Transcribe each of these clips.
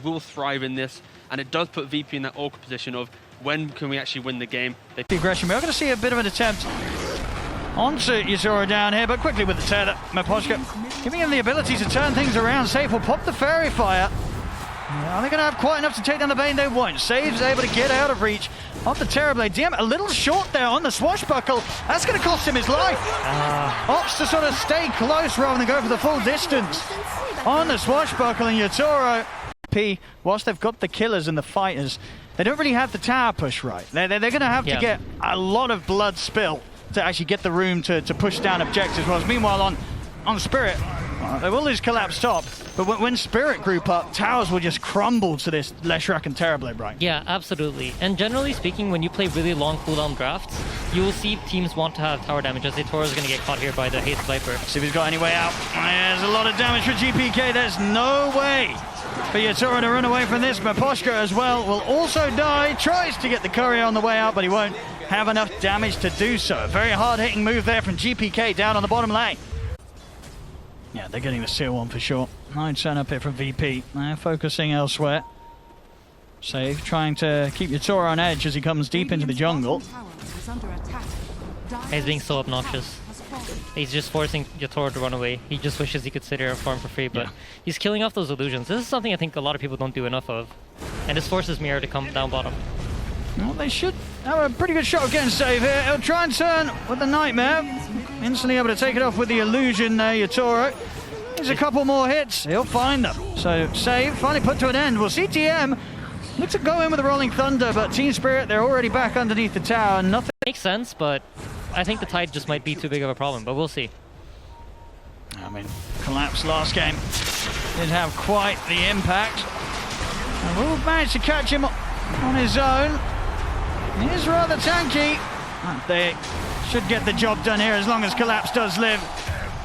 will thrive in this, and it does put VP in that awkward position of when can we actually win the game. The aggression. We are going to see a bit of an attempt onto Yuzuru down here, but quickly with the tether, Maposhka giving him the ability to turn things around. Safe will pop the fairy fire. Are they going to have quite enough to take down the Bane? They won't. Save's able to get out of reach of the Terrorblade. DM a little short there on the swashbuckle. That's going to cost him his life. Opts to sort of stay close rather than go for the full distance on the swashbuckle, and Yutoro. Whilst they've got the killers and the fighters, they don't really have the tower push right. They're going to have to get a lot of blood spill to actually get the room to push down objectives. Whereas meanwhile on Spirit, they will lose collapse top, but when Spirit group up, towers will just crumble to this Leshrac and Terrorblade, right? Yeah, absolutely. And generally speaking, when you play really long cooldown drafts, you will see teams want to have tower damage, as Toro is going to get caught here by the Haste Viper. See if he's got any way out. There's a lot of damage for GPK. There's no way for Yutoro to run away from this. Maposhka as well will also die. Tries to get the courier on the way out, but he won't have enough damage to do so. Very hard-hitting move there from GPK down on the bottom lane. Yeah, they're getting the seal one for sure. Nice turn up here from VP. They're focusing elsewhere. Save, trying to keep Yutoro on edge as he comes deep into the jungle. He's being so obnoxious. He's just forcing Yutoro to run away. He just wishes he could sit here and farm for free, but he's killing off those illusions. This is something I think a lot of people don't do enough of. And this forces Mirror to come down bottom. Well, they should have a pretty good shot against Save here. He'll try and turn with the Nightmare. Instantly able to take it off with the illusion there, Yutoro. There's a couple more hits. He'll find them. So Save finally put to an end. Well, CTM looks to go in with the Rolling Thunder, but Team Spirit, they're already back underneath the tower. Nothing makes sense, but I think the Tide just might be too big of a problem, but we'll see. I mean, collapse last game did have quite the impact. And we'll manage to catch him on his own. He is rather tanky. They should get the job done here as long as Collapse does live.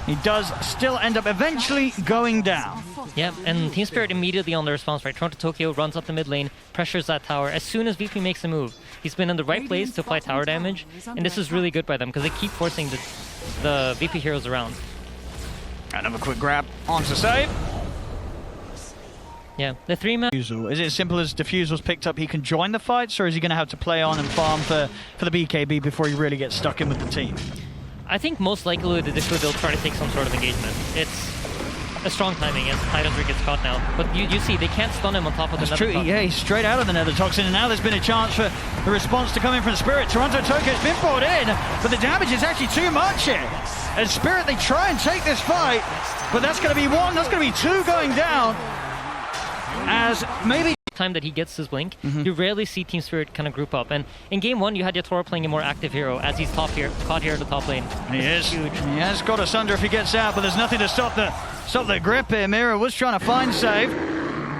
He does still end up eventually going down. Yeah, and Team Spirit immediately on the response, right? Toronto Tokyo runs up the mid lane, pressures that tower. As soon as VP makes a move, he's been in the right place to apply tower damage, and this is really good by them because they keep forcing the VP heroes around. Another quick grab onto Save. Yeah, the 3-man. Is it as simple as Diffusal's picked up, he can join the fights, or is he going to have to play on and farm for the BKB before he really gets stuck in with the team? I think most likely with the Diffusal they'll try to take some sort of engagement. It's a strong timing as Titan's gets caught now. But you see, they can't stun him on top of the Nether Toxin. Yeah, he's straight out of the Nether Toxin, and now there's been a chance for the response to come in from Spirit. Toronto Tokyo's been brought in, but the damage is actually too much here. As Spirit, they try and take this fight, but that's going to be one, that's going to be two going down. As maybe time that he gets his blink, you rarely see Team Spirit kind of group up. And in game one, you had Yutoro playing a more active hero as he's caught here at the top lane. He is huge. He has got us under if he gets out, but there's nothing to stop the grip here. Mira was trying to find Save.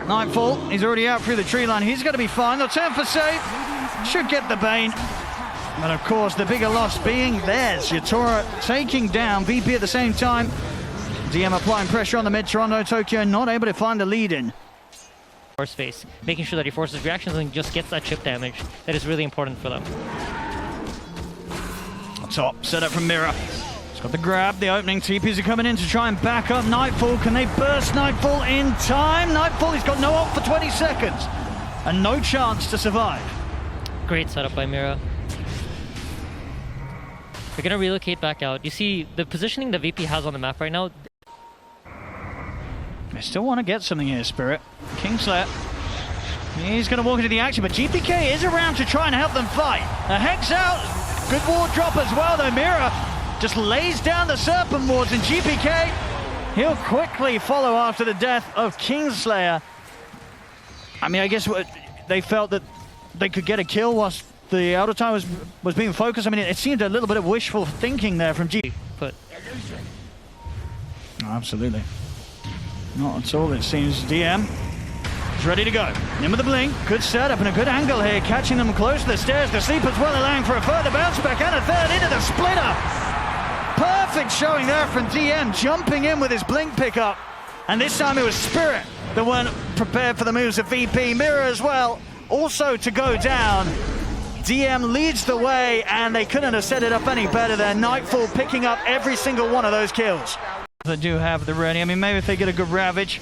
Nightfall, he's already out through the tree line. He's going to be fine. They'll turn for Save. Should get the Bane. But of course, the bigger loss being theirs. Yutoro taking down VP at the same time. DM applying pressure on the mid. Toronto Tokyo not able to find the lead in. Space, making sure that he forces reactions and just gets that chip damage. That is really important for them. On top, set up from Mira. He's got the grab, the opening. TPs are coming in to try and back up Nightfall. Can they burst Nightfall in time? Nightfall, he's got no ult for 20 seconds and no chance to survive. Great setup by Mira. They're going to relocate back out. You see the positioning that VP has on the map right now. They still want to get something here, Spirit. Kingslayer. He's going to walk into the action, but GPK is around to try and help them fight. A Hex out. Good ward drop as well, though. Mira just lays down the Serpent wards, and GPK, he'll quickly follow after the death of Kingslayer. I mean, I guess they felt that they could get a kill whilst the outer tower was being focused. I mean, it seemed a little bit of wishful thinking there from G. But oh, absolutely. Not at all, it seems. DM is ready to go. In with the blink. Good setup and a good angle here. Catching them close to the stairs. The Sleeper's well allowing for a further bounce back and a third into the splitter. Perfect showing there from DM. Jumping in with his blink pickup. And this time it was Spirit that weren't prepared for the moves of VP. Mirror as well. Also to go down. DM leads the way and they couldn't have set it up any better there. Nightfall picking up every single one of those kills. They do have the ready. I mean, maybe if they get a good Ravage.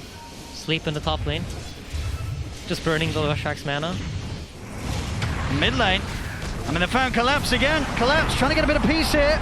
Sleep in the top lane. just burning the Lushax mana. Mid lane. I mean, they found Collapse again. Collapse trying to get a bit of peace here.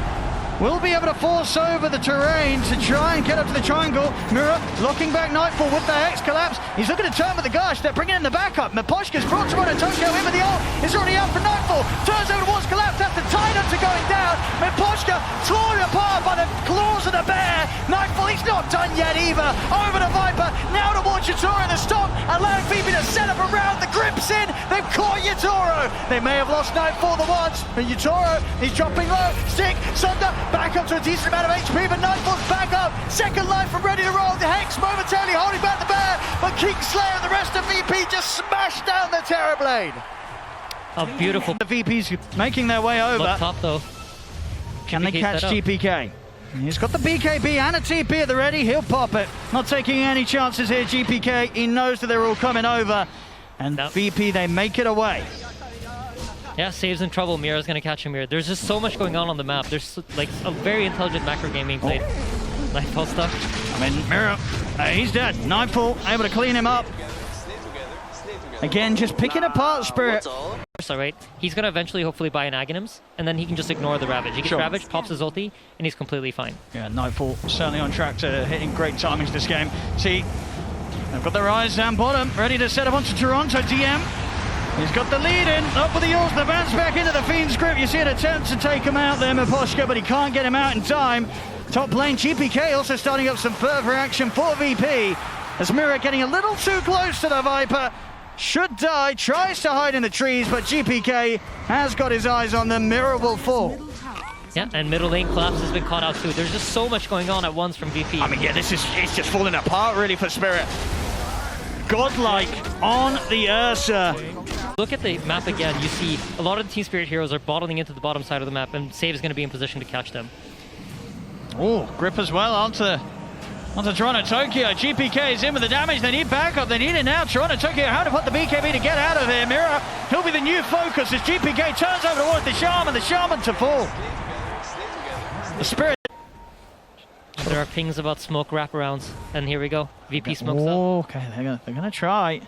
Will be able to force over the terrain to try and get up to the triangle. Mirror locking back Nightfall with the Hex. Collapse. He's looking to turn with the Gush. They're bringing in the backup. Miposhka's brought Toronto Tokyo in with the ult. It's already out for Nightfall. Turns over towards Collapse. That's the tide up to going down. Miposhka torn apart by the claws of the bear. Nightfall, he's not done yet either. Over to Viper. Now towards Yatoro in the stop. Allowing VP to set up around. The grip's in. They've caught Yatoro. They may have lost Nightfall the once. But Yatoro, he's dropping low. Stick. Sunder. Back up to a decent amount of HP, but Nightfall's back up. Second life from ready to roll. The Hex momentarily holding back the bear, but Kingslayer and the rest of VP just smashed down the Terrorblade. A beautiful. The VP's making their way over. Look top though. Can they catch GPK? He's got the BKB and a TP at the ready. He'll pop it. Not taking any chances here, GPK. He knows that they're all coming over. And VP, they make it away. Yeah, Save's in trouble. Mira's going to catch him here. There's just so much going on the map. There's like a very intelligent macro game being played. Nightfall stuck. I mean, Mira, he's dead. Nightfall able to clean him up. Again, just picking apart Spirit. Right? He's going to eventually hopefully buy an Aghanims, and then he can just ignore the Ravage. He gets Ravage, pops his ulti, and he's completely fine. Yeah, Nightfall certainly on track to hitting great timings this game. See, they've got their eyes down bottom, ready to set up onto Toronto DM. He's got the lead in, up with the Yules, the bounce back into the Fiend's grip. You see an attempt to take him out there, Miposhka, but he can't get him out in time. Top lane, GPK also starting up some further action for VP. As Mira getting a little too close to the Viper. Should die, tries to hide in the trees, but GPK has got his eyes on them. Mira will fall. Yeah, and middle lane Collapse has been caught out too. There's just so much going on at once from VP. I mean, yeah, it's just falling apart really for Spirit. Godlike on the Ursa. Look at the map again. You see a lot of the Team Spirit heroes are bottling into the bottom side of the map, and Save is going to be in position to catch them. Oh, grip as well onto Toronto Tokyo. GPK is in with the damage. They need backup. They need it now. Toronto Tokyo, how to put the BKB to get out of here. Mira, he'll be the new focus as GPK turns over towards the Shaman to fall. The Spirit. There are pings about smoke wraparounds, and here we go. VP smokes up. Okay, they're gonna try.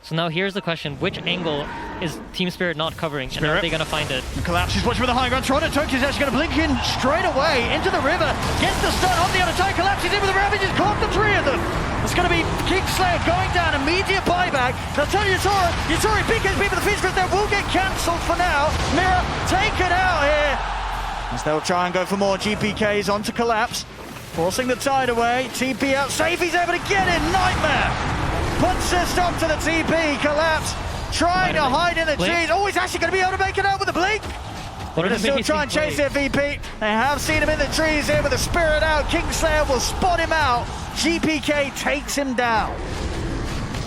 So now here's the question: which angle is Team Spirit not covering, and are they gonna find it? Collapse is watching with the high ground. Toronto Tokyo's actually gonna blink in straight away into the river. Gets the stun on the other side. Collapse is in with the Ravages. Caught the three of them. It's gonna be Kingslayer going down. Immediate buyback. They'll tell Yatoro, BKB for the Fiends grip there will get cancelled for now. Mira taken out here. As they'll try and go for more GPKs onto Collapse. Forcing the tide away, TP out, safe, he's able to get in, Nightmare! Puts a stop to the TP, Collapse, trying to hide in the trees. Oh, he's actually going to be able to make it out with a blink! They're going to still try and chase their VP. They have seen him in the trees here with the Spirit out. Kingslayer will spot him out. GPK takes him down.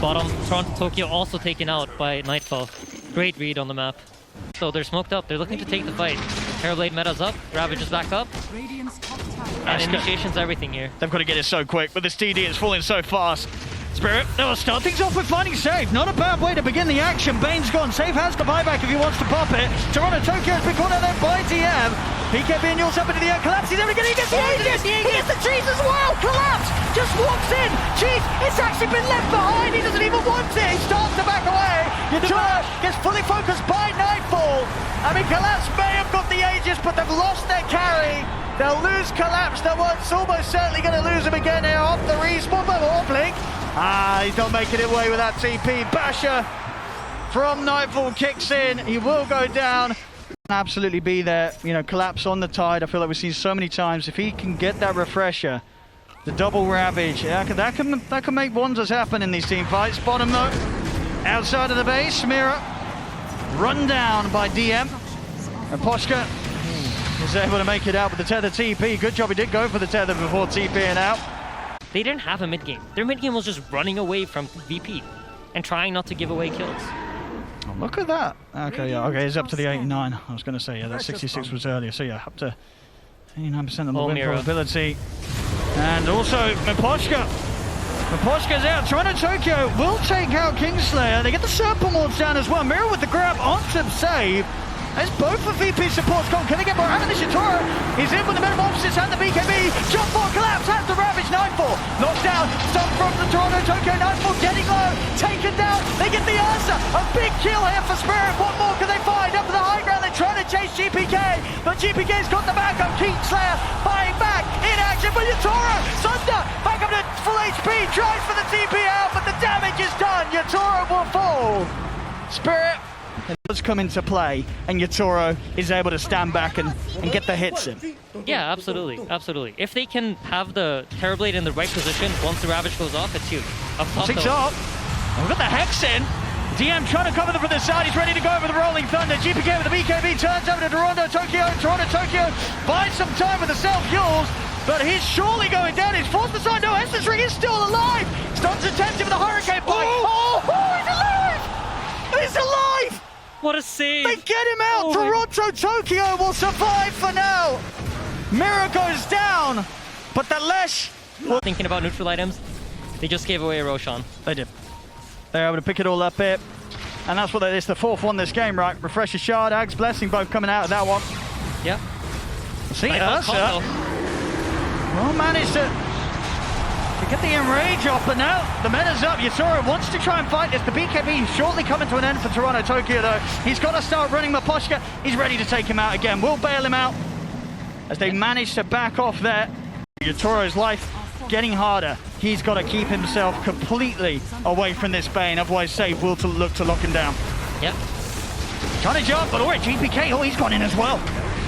Bottom, Toronto Tokyo also taken out by Nightfall. Great read on the map. So they're smoked up, they're looking to take the fight. Terrorblade meta's up, Ravage is back up. And initiation's everything here. They've got to get it so quick, but this TD is falling so fast. Spirit, they'll start things off with finding Safe. Not a bad way to begin the action. Bane's gone. Safe has the buyback if he wants to pop it. Toronto Tokyo has been caught out there by DM. BKB and Yules up into the air. Collapse, he's never going to get the Aegis. He gets the cheese as well. Collapse just walks in. Cheese, it's actually been left behind. He doesn't even want it. He starts to back away. Yatoro gets fully focused by Nightfall. I mean, Collapse may have got the Aegis, but they've lost their carry. They'll lose Collapse. They're almost certainly going to lose him again here off the respawn by Blink. He's not making it away with that TP. Basher from Nightfall kicks in. He will go down. Absolutely be there. You know, Collapse on the tide. I feel like we've seen so many times. If he can get that refresher, the double Ravage, that can make wonders happen in these team fights. Bottom though, outside of the base, Mira run down by DM. And Poshka was able to make it out with the tether TP. Good job he did go for the tether before TPing out. They didn't have a mid game. Their mid game was just running away from VP and trying not to give away kills. Oh, look at that. Okay, yeah, okay, he's up to the 89. I was going to say, yeah, that 66 was earlier. So yeah, up to 89% on the win probability. And also, Miposhka's out. Toronto Tokyo will take out Kingslayer. They get the Serpent Wards down as well. Mira with the grab onto Save. As both of VP supports gone, can they get more out of this? Yatoro is in with the Metamorphosis and the BKB. Jump for collapse, has the Ravage. Nightfall knocks down. Stop from the Toronto Tokyo. Nightfall getting low, taken down. They get the answer. A big kill here for Spirit. What more can they find? Up to the high ground, they're trying to chase GPK, but GPK's got the backup. Kingslayer buying back in action for Yatoro. Sunder back up to full HP, tries for the TP out, but the damage is done. Yatoro will fall. Spirit does come into play, and Yatoro is able to stand back and get the hits in. Yeah, absolutely, absolutely. If they can have the Terrorblade in the right position once the Ravage goes off, it's huge. Up top, 6 though. up. We've got the Hex in. DM trying to cover them from the side. He's ready to go over the Rolling Thunder. GPK with the BKB turns over to Toronto Tokyo. Toronto Tokyo buys some time with the self-fuels, but he's surely going down. He's forced aside. No, Essence Ring is still alive. Stunts attempted with a Hurricane Pike. Oh, he's alive! He's alive! What a save! They get him out! Oh, Toronto Tokyo will survive for now! Mirror goes down, but the Lesh... Thinking about neutral items, they just gave away a Roshan. They did. They're able to pick it all up here. And that's what it's the fourth one this game, right? Refresher Shard, Ag's Blessing both coming out of that one. Yep. See, Nice Ursa well managed to get the Enrage off, but now the meta's up. Yatoro wants to try and fight this. The BKB shortly coming to an end for Toronto Tokyo, though. He's got to start running Maposhka. He's ready to take him out again. We'll bail him out as they manage to back off there. Yatoro's life getting harder. He's got to keep himself completely away from this Bane, otherwise Save will look to lock him down. Yep. Trying to jump, but alright, GPK, he's gone in as well.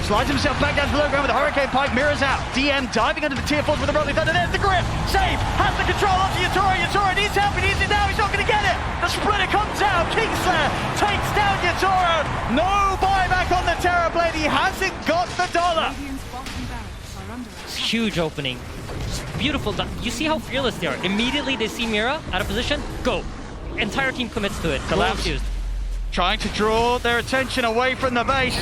Slides himself back down to the low ground with a Hurricane Pike, mirrors out. DM diving under the tier 4s with the Rolling Thunder. There's the grip. Save has the control onto Yatoro. Yatoro needs help, he needs it now. He's not going to get it. The splitter comes out. Kingslayer takes down Yatoro. No buyback on the Terrorblade. He hasn't got the dollar. It's huge opening. Beautiful. You see how fearless they are. Immediately they see Mira out of position. Go. Entire team commits to it. Collapse. Trying to draw their attention away from the base.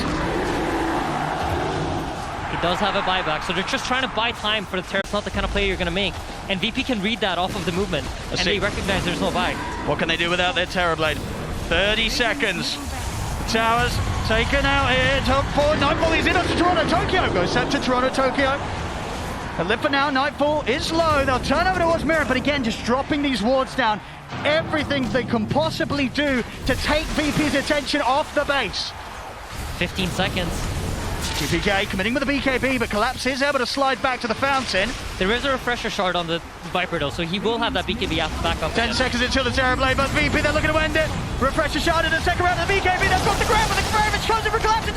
He does have a buyback, so they're just trying to buy time for the Terror. It's not the kind of play you're going to make. And VP can read that off of the movement, and they recognize there's no buy. What can they do without their Terrorblade? 30 seconds. Towers taken out here. Top 4. Nightfall is in onto Toronto Tokyo. Goes set to Toronto Tokyo. A lift for now. Nightfall is low. They'll turn over towards Mirror, but again, just dropping these wards down. Everything they can possibly do to take VP's attention off the base. 15 seconds. GPK committing with the BKB, but Collapse is able to slide back to the fountain. There is a refresher shard on the Viper though, so he will have that BKB back up. 10 seconds until the Terrorblade, but VP, they're looking to end it. Refresher shard in the second round of the BKB, they've got the grab, but the Ravage comes in for Collapse.